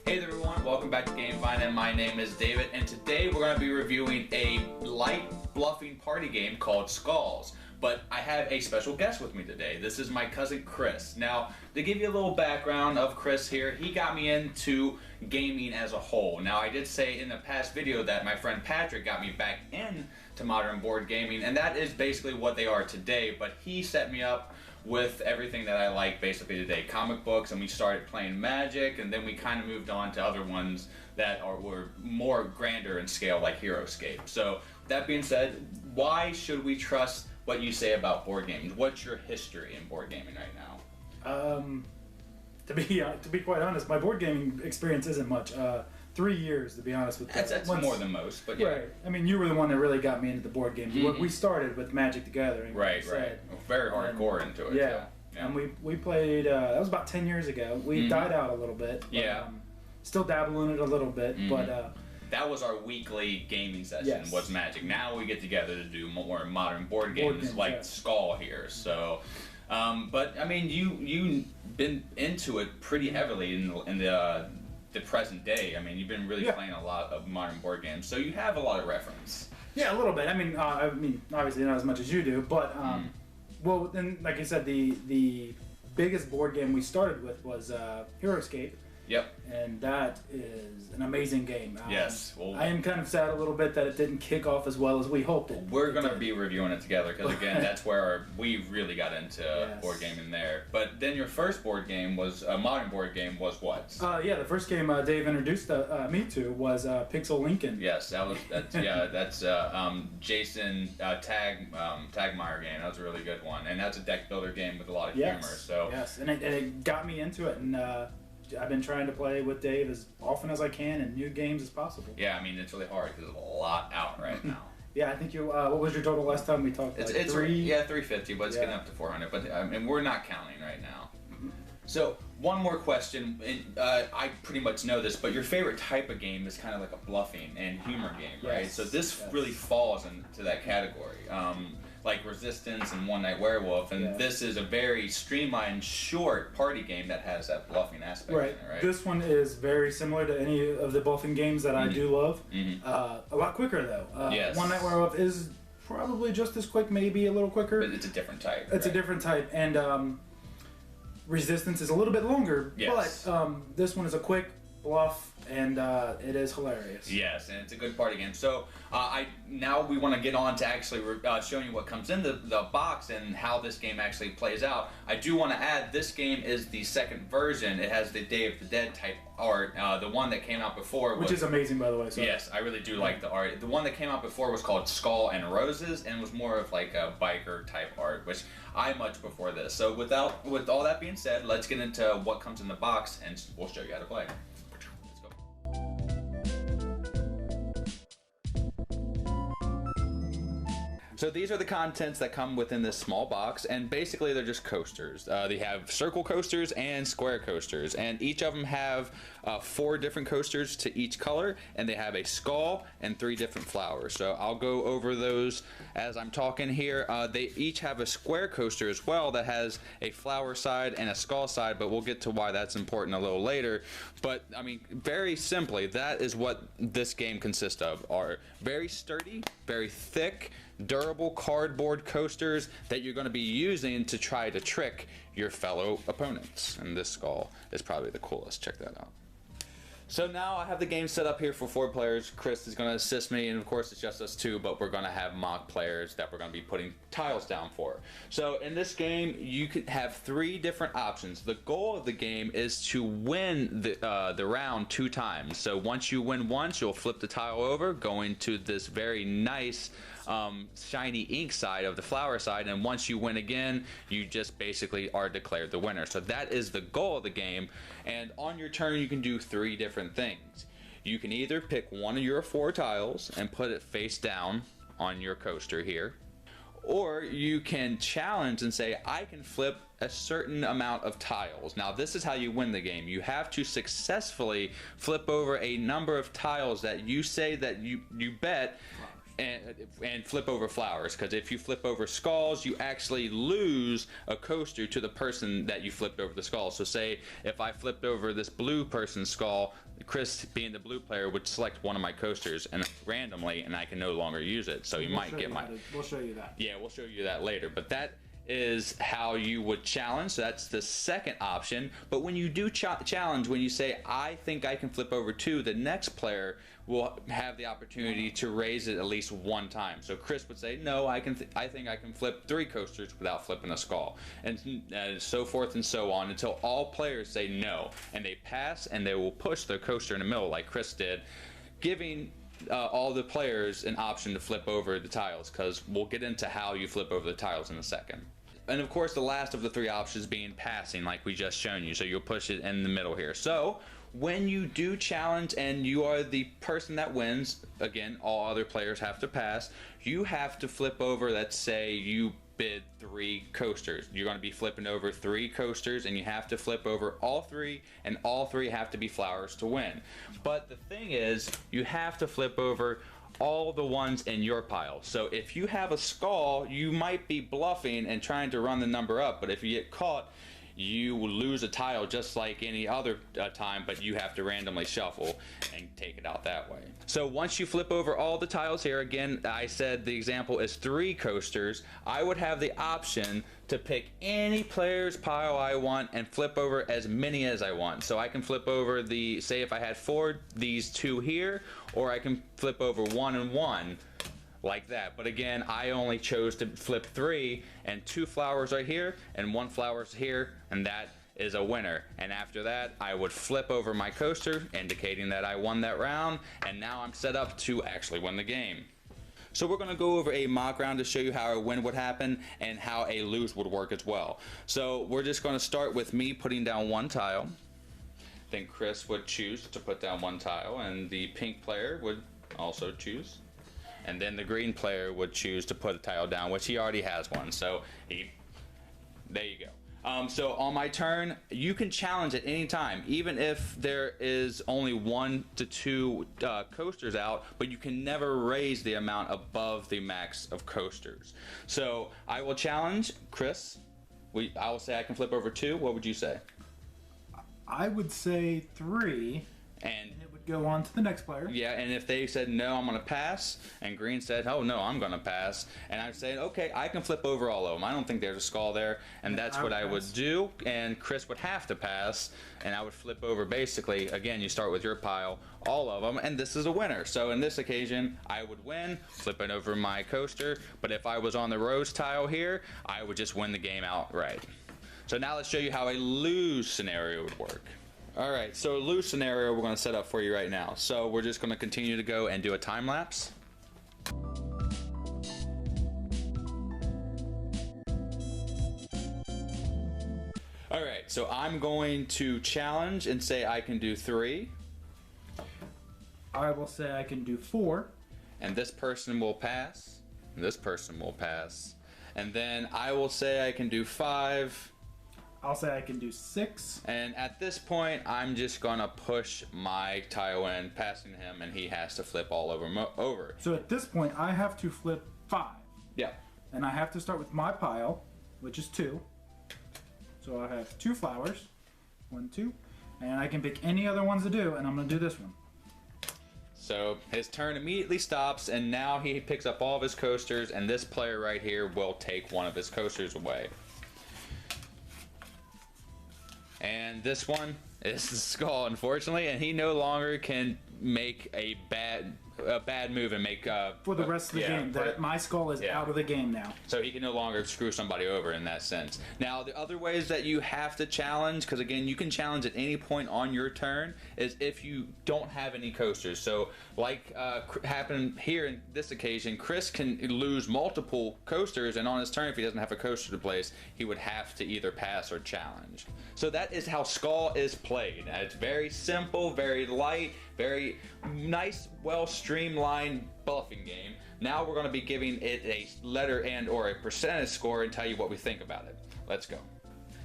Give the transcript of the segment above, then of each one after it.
Hey there everyone, welcome back to GameFind, and my name is David, and today we're going to be reviewing a light bluffing party game called Skulls. But I have a special guest with me today. This is my cousin Chris. Now, to give you a little background of Chris here, he got me into gaming as a whole. Now, I did say in the past video that my friend Patrick got me back into modern board gaming, and that is basically what they are today, but he set me up with everything that I like basically today. Comic books, and we started playing Magic, and then we kind of moved on to other ones that were more grander in scale, like HeroScape. So, that being said, why should we trust what you say about board games? What's your history in board gaming right now? To be quite honest, my board gaming experience isn't much. 3 years, to be honest with you. That's more than most, but yeah. Right. I mean, you were the one that really got me into the board games. Mm-hmm. We started with Magic the Gathering. Right. Very hardcore into it. Yeah. And we played, that was about 10 years ago. We died out a little bit. But, yeah. Still dabble in it a little bit, but... that was our weekly gaming session, was Magic. Now we get together to do more modern board games like Skull here. So, but I mean, you've been into it pretty heavily in the present day. I mean, you've been really playing a lot of modern board games, so you have a lot of reference. Yeah, a little bit. I mean, obviously not as much as you do, but well, then, like I said, the biggest board game we started with was HeroScape. Yep. And that is an amazing game. Yes. Well, I am kind of sad a little bit that it didn't kick off as well as we hoped it. We're going to be reviewing it together because, again, that's where we really got into board gaming there. But then your first board game was, a modern board game, was what? The first game Dave introduced me to was Pixel Lincoln. Yes, that's Jason Tagmeyer game. That was a really good one. And that's a deck builder game with a lot of humor. So. Yes, and it got me into it. And I've been trying to play with Dave as often as I can and new games as possible. Yeah, I mean, it's really hard because there's a lot out right now. Yeah, I think you. What was your total last time we talked? It's 350, but it's getting up to 400. But I mean, we're not counting right now. So one more question, and I pretty much know this, but your favorite type of game is kind of like a bluffing and humor game, right? So this really falls into that category. Like Resistance and One Night Werewolf, and this is a very streamlined, short party game that has that bluffing aspect in it, right? This one is very similar to any of the bluffing games that I do love. A lot quicker, though. One Night Werewolf is probably just as quick, maybe a little quicker. But it's a different type. It's a different type, and Resistance is a little bit longer, but this one is a quick bluff, and it is hilarious. Yes, and it's a good party game. So now we want to get on to actually showing you what comes in the box and how this game actually plays out. I do want to add, this game is the second version. It has the Day of the Dead type art. The one that came out before, which is amazing, by the way. So. Yes, I really do like the art. The one that came out before was called Skull and Roses, and was more of like a biker type art, which I much prefer this. So with all that being said, let's get into what comes in the box, and we'll show you how to play. So these are the contents that come within this small box, and basically they're just coasters. They have circle coasters and square coasters, and each of them have 4 different coasters to each color, and they have a skull and 3 different flowers. So I'll go over those as I'm talking here. They each have a square coaster as well that has a flower side and a skull side, but we'll get to why that's important a little later. But I mean, very simply, that is what this game consists of. Are very sturdy, very thick, durable cardboard coasters that you're going to be using to try to trick your fellow opponents. And this skull is probably the coolest. Check that out. So now I have the game set up here for 4 players. Chris is going to assist me, and of course it's just us 2, but we're going to have mock players that we're going to be putting tiles down for. So in this game, you could have 3 different options. The goal of the game is to win the round 2 times. So once you win once, you'll flip the tile over, going to this very nice shiny ink side of the flower side, and once you win again, you just basically are declared the winner. So that is the goal of the game, and on your turn you can do 3 different things. You can either pick one of your 4 tiles and put it face down on your coaster here, or you can challenge and say, I can flip a certain amount of tiles. Now this is how you win the game. You have to successfully flip over a number of tiles that you say that you bet, and flip over flowers, because if you flip over skulls, you actually lose a coaster to the person that you flipped over the skull. So say if I flipped over this blue person's skull, Chris, being the blue player, would select one of my coasters and randomly, and I can no longer use it. So you might get my. We'll show you that. Yeah, we'll show you that later. But that is how you would challenge. So that's the second option. But when you do challenge, when you say, I think I can flip over 2, the next player will have the opportunity to raise it at least one time. So Chris would say, no, I think I can flip 3 coasters without flipping a skull, and so forth and so on, until all players say no, and they pass, and they will push their coaster in the middle like Chris did, giving all the players an option to flip over the tiles, because we'll get into how you flip over the tiles in a second. And of course, the last of the 3 options being passing, like we just shown you. So you'll push it in the middle here. So when you do challenge and you are the person that wins, again, all other players have to pass. You have to flip over, let's say you bid 3 coasters. You're going to be flipping over 3 coasters, and you have to flip over all 3, and all 3 have to be flowers to win. But the thing is, you have to flip over all the ones in your pile. So if you have a skull, you might be bluffing and trying to run the number up, but if you get caught, you will lose a tile just like any other time, but you have to randomly shuffle and take it out that way. So once you flip over all the tiles here, again, I said the example is 3 coasters, I would have the option to pick any player's pile I want and flip over as many as I want. So I can flip over the, say if I had 4, these 2 here, or I can flip over 1 and 1. Like that. But again, I only chose to flip 3, and 2 flowers are here and 1 flower's here, and that is a winner. And after that, I would flip over my coaster, indicating that I won that round, and now I'm set up to actually win the game. So we're going to go over a mock round to show you how a win would happen and how a lose would work as well. So we're just going to start with me putting down 1 tile. Then Chris would choose to put down 1 tile, and the pink player would also choose. And then the green player would choose to put a tile down, which he already has one. So there you go. So on my turn, you can challenge at any time, even if there is only 1 to 2 coasters out, but you can never raise the amount above the max of coasters. So I will challenge Chris. I will say I can flip over 2. What would you say? I would say 3. And it would go on to the next player. Yeah, and if they said no, I'm going to pass, and green said, oh no, I'm going to pass, and I'm saying, okay, I can flip over all of them. I don't think there's a skull there, and that's what I would do. And Chris would have to pass, and I would flip over basically. Again, you start with your pile, all of them, and this is a winner. So in this occasion, I would win, flipping over my coaster. But if I was on the rose tile here, I would just win the game outright. So now let's show you how a lose scenario would work. Alright, so a lose scenario we're going to set up for you right now. So we're just going to continue to go and do a time lapse. Alright, so I'm going to challenge and say I can do 3. I will say I can do 4. And this person will pass. And this person will pass. And then I will say I can do 5. I'll say I can do 6. And at this point, I'm just gonna push my tile in, passing him, and he has to flip all over. So at this point, I have to flip 5. Yeah. And I have to start with my pile, which is 2. So I have 2 flowers. 1, 2. And I can pick any other ones to do, and I'm gonna do this one. So his turn immediately stops, and now he picks up all of his coasters, and this player right here will take one of his coasters away. And this one is the skull, unfortunately, and he no longer can make a bad move and make for the rest of the game. My skull is out of the game now. So he can no longer screw somebody over in that sense. Now, the other ways that you have to challenge, because again, you can challenge at any point on your turn, is if you don't have any coasters. So, like happened here in this occasion, Chris can lose multiple coasters, and on his turn, if he doesn't have a coaster to place, he would have to either pass or challenge. So that is how Skull is played. It's very simple, very light, very nice, well streamlined bluffing game. Now we're going to be giving it a letter and or a percentage score and tell you what we think about it. Let's go.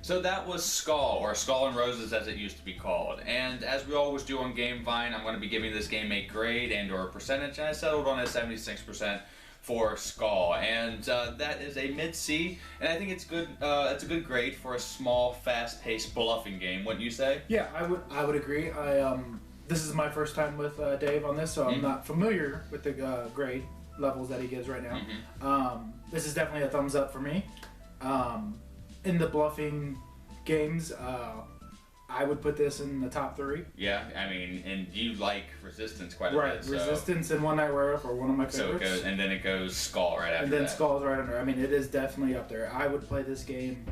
So that was Skull, or Skull and Roses as it used to be called. And as we always do on GameVine, I'm going to be giving this game a grade and or a percentage, and I settled on a 76% for Skull, and that is a mid-C, and I think it's good. It's a good grade for a small, fast-paced bluffing game. Wouldn't you say? Yeah, I would agree. this is my first time with Dave on this, so I'm not familiar with the grade levels that he gives right now. This is definitely a thumbs up for me. In the bluffing games, I would put this in the top 3. Yeah, I mean, and you like Resistance quite a bit. Right, So. Resistance and One Night Werewolf are one of my So favorites. it goes, and then it goes Skull right after and then that. Skull's right under. I mean, it is definitely up there. I would play this game,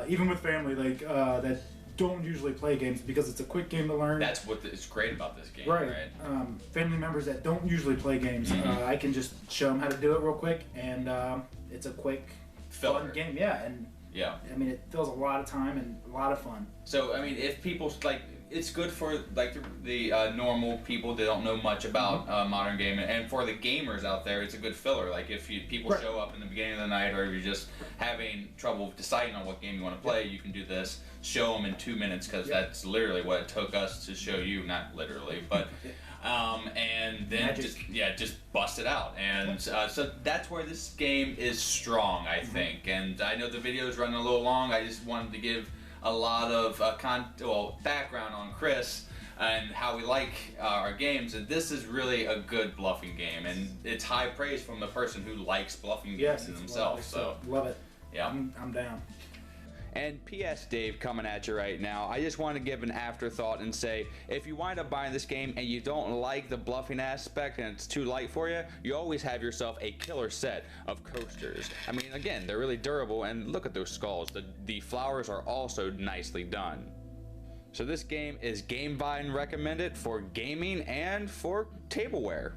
even with family that don't usually play games because it's a quick game to learn. That's what is great about this game, Right. right? Family members that don't usually play games, I can just show them how to do it real quick, and it's a quick, Filler. fun game. Yeah, and Yeah. I mean, it fills a lot of time and a lot of fun. So I mean, if people like, it's good for like the normal people that don't know much about modern gaming, and for the gamers out there, it's a good filler. Like if people Right. show up in the beginning of the night, or if you're just having trouble deciding on what game you want to play, you can do this. Show them in 2 minutes because that's literally what it took us to show you. Not literally, but. And then Magic. just bust it out, and so that's where this game is strong, I think. And I know the video is running a little long. I just wanted to give a lot of background on Chris and how we like our games, and this is really a good bluffing game, and it's high praise from the person who likes bluffing games Yes, in it's themselves. So love it. yeah. I'm down. And P.S. Dave coming at you right now. I just want to give an afterthought and say, if you wind up buying this game and you don't like the bluffing aspect and it's too light for you, you always have yourself a killer set of coasters. I mean, again, they're really durable, and look at those skulls. The flowers are also nicely done. So this game is GameVine recommended for gaming and for tableware.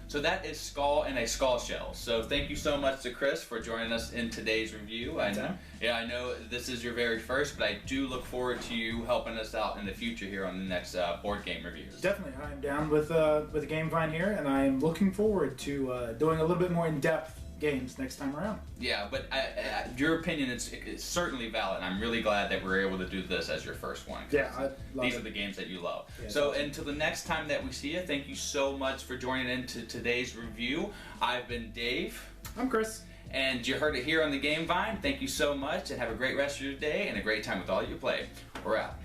So that is Skull and a Skull Shell. So thank you so much to Chris for joining us in today's review. I know this is your very first, but I do look forward to you helping us out in the future here on the next board game reviews. Definitely, I'm down with GameVine here, and I'm looking forward to doing a little bit more in-depth games next time around. Yeah, but your opinion is certainly valid. I'm really glad that we're able to do this as your first one. Yeah, I love these it. are the games that you love. Yeah, so until the next time that we see you, thank you so much for joining into today's review. I've been Dave. I'm Chris. And you heard it here on the GameVine. Thank you so much, and have a great rest of your day and a great time with all you play. We're out.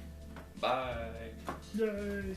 Bye. Yay.